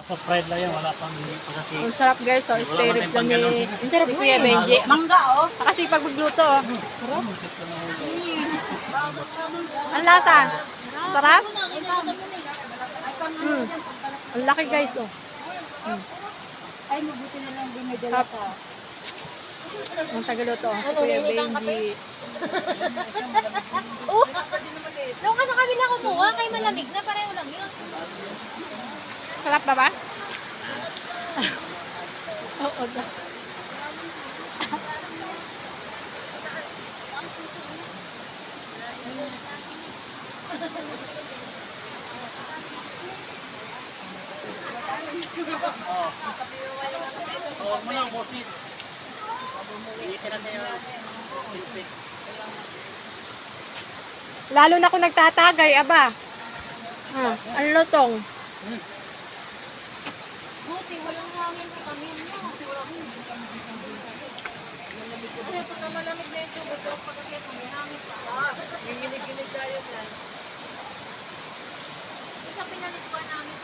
Sa fried lang yan, wala pang hindi pa kasi. Ang sarap guys, oh. Spare ribs lang ni Kuya Benji. Mangga, oh. Kasi pag magluto, oh. Ang lasa? Sarap? Ang laki guys, oh. Ay, mabuti na lang dinadala ka. Ang tagaluto, oh. Si Kuya Benji. Oh! Doon ka sa kabila kumuha, kay malamig na, pareho lang yun. Sarap ba ba? Oo. Oh, mo lang, bossy. Iitin natin yung pilpit. Lalo na kung nagtatagay, aba. Ang lutong. Buti, walang hangin sa kami. Ano, pagka malamig na ito, ba't ako pagkakit, may hangin pa. Yung ginig-ginig tayo yan. Ito pinalit pa namin